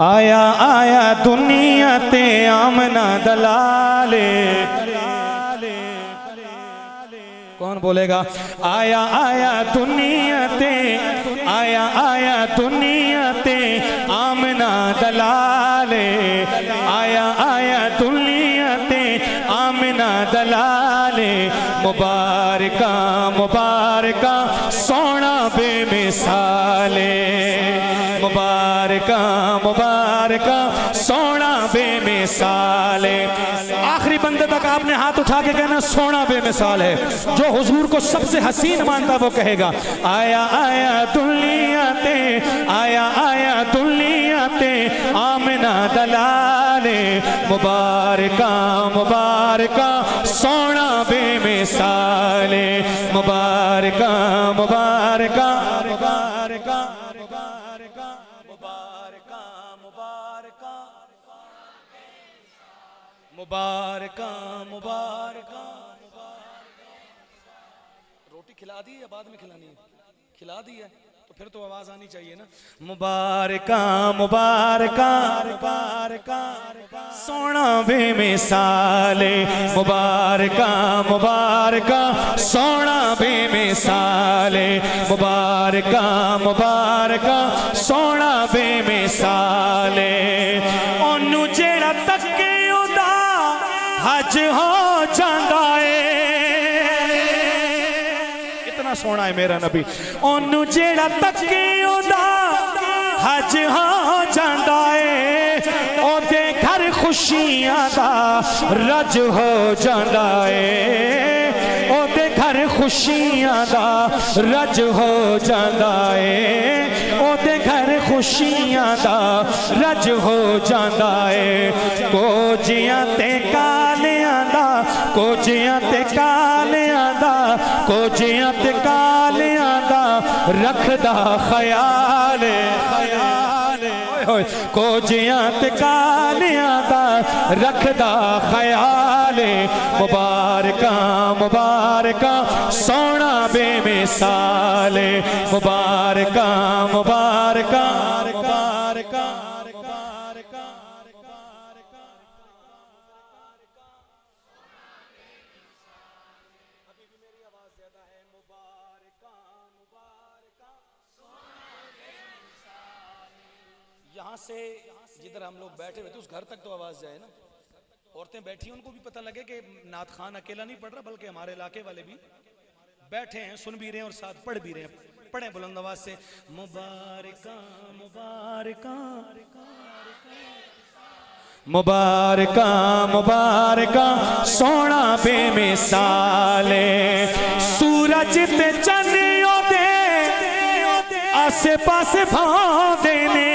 आया आया दुनिया ते आमना दलाले। कौन बोलेगा? आया आया दुनिया ते, आया आया दुनिया ते आमना दलाले। आया आया दुनिया ते आमना दलाले। मुबारका मुबारका सोना बेमिसाले। मुबारका मुबारका सोना बेमिसाले। आखिरी बंदे तक आपने हाथ उठा के कहना सोना बेमिसाल है। जो हुजूर को सबसे हसीन मानता वो कहेगा आया आया दुनिया ते, आया आया दुनिया ते आमना दलाले। मुबारका मुबारका सोना बेमिसाले। मुबारका मुबारका मुबारका मुबारका मुबारका मुबारका मुबारका मुबारका। रोटी खिला दी या बाद में खिलानी है? खिला दी है तो फिर तो आवाज आनी चाहिए ना। मुबारका मुबारका मुबारका सोना बेमिसाले। मुबारका मुबारका सोना बेमिसाले। मुबारका मुबारका सोना बेमिसाले। ओनू जेड़ा तके उदा हज हो जांदा है। इतना सोना है मेरा नबी। ओनू जेड़ा तके उदा हज हो जांदा है। ओदे घर खुशियां दा रज हो जांदा है। ओदे घर खुशियां दा रज हो जांदा है। ओदे घर खुशियां दा रज हो जांदा है। कोजियां ते कालियां दा, कोजियां ते कालियां दा, कोजियां ते कालियां दा रखदा ख्याल ख्याल। कोजियां ते कालियां दा रखदा ख्याल। मुबारका मुबारका सोना बेमिसाले। मुबारका मुबारका मुबारका मुबारका। अभी भी मेरी आवाज ज्यादा है। मुबारका मुबारका यहाँ से जिधर हम लोग बैठे हुए थे उस घर तक तो आवाज जाए ना। औरतें बैठी उनको भी पता लगे कि नात खान अकेला नहीं पढ़ रहा बल्कि हमारे इलाके वाले भी बैठे हैं, सुन भी रहे हैं और साथ पढ़ भी रहे हैं। पढ़ें बुलंद आवाज से। मुबारका मुबारका मुबारका मुबारका सोना बेमिसाले। सूरज ते चन्नियों दे आसे पासे भांदे ने।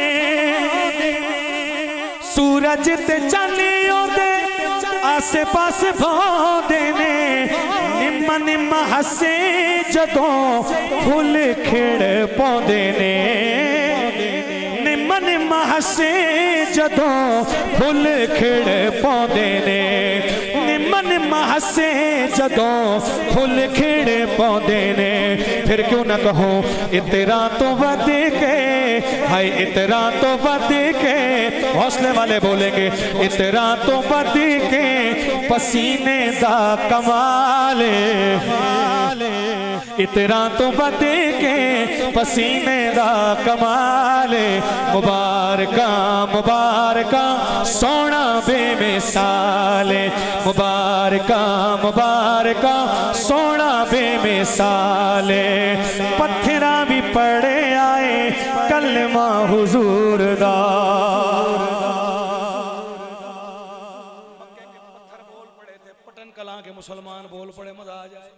सूरज ते चन्नियों दे आसे पासे भांदे ने। निम्मा निम्मा हसे जदों फुल खिड़ पौंदे ने। निम्मा निम्मा हसे जदों फुल खिड़ पौंदे ने। निम्मा निम्मा हसे जदों फुल खिड़ पौंदे ने। फिर क्यों ना कहूँ इतरा तो वध के, हाय इतरा तो वध के। हौसले वाले बोलेंगे इतरा तो वध के पसीने दा कमाल। इतरा तो वध के पसीने दा कमाल। मुबारका मुबारका सोना बेमिसाले। मुबारका मुबारका सोना बेमिसाले। पत्थरा भी पड़े आए कलमा हुजूर दा। पत्थर बोल पड़े थे, पटन कलां के मुसलमान बोल पड़े, मजा आ जाए।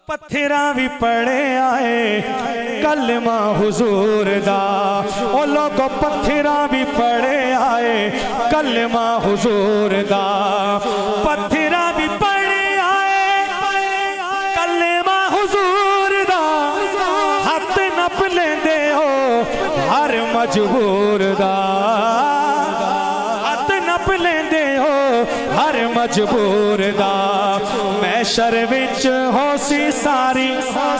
पत्थरा भी पड़े आए कलमा हुजूर दा। ओ लोगो पत्थरा भी पड़े आए कलमा हुजूर दा। पत्थरा भी पड़े आए कलमा हुजूर दा। हाथ नप लेंदे हो हर मजबूर दा। हाथ नप लेंदे हो हर मजबूर दा। मैं महशर विच होसी सारी,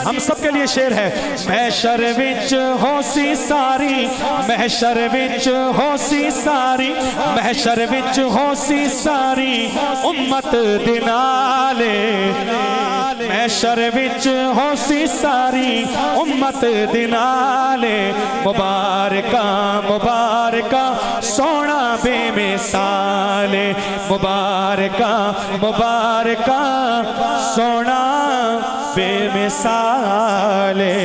हम सबके लिए शेर है। महशर विच होसी सारी, महशर विच होसी सारी, महशर विच होसी सारी उम्मत दिनाले। महशर विच होसी सारी उम्मत दिनाले। मुबारका मुबारका सोना बेमिसाले, मुबारका मुबारका सोना बेमिसाले।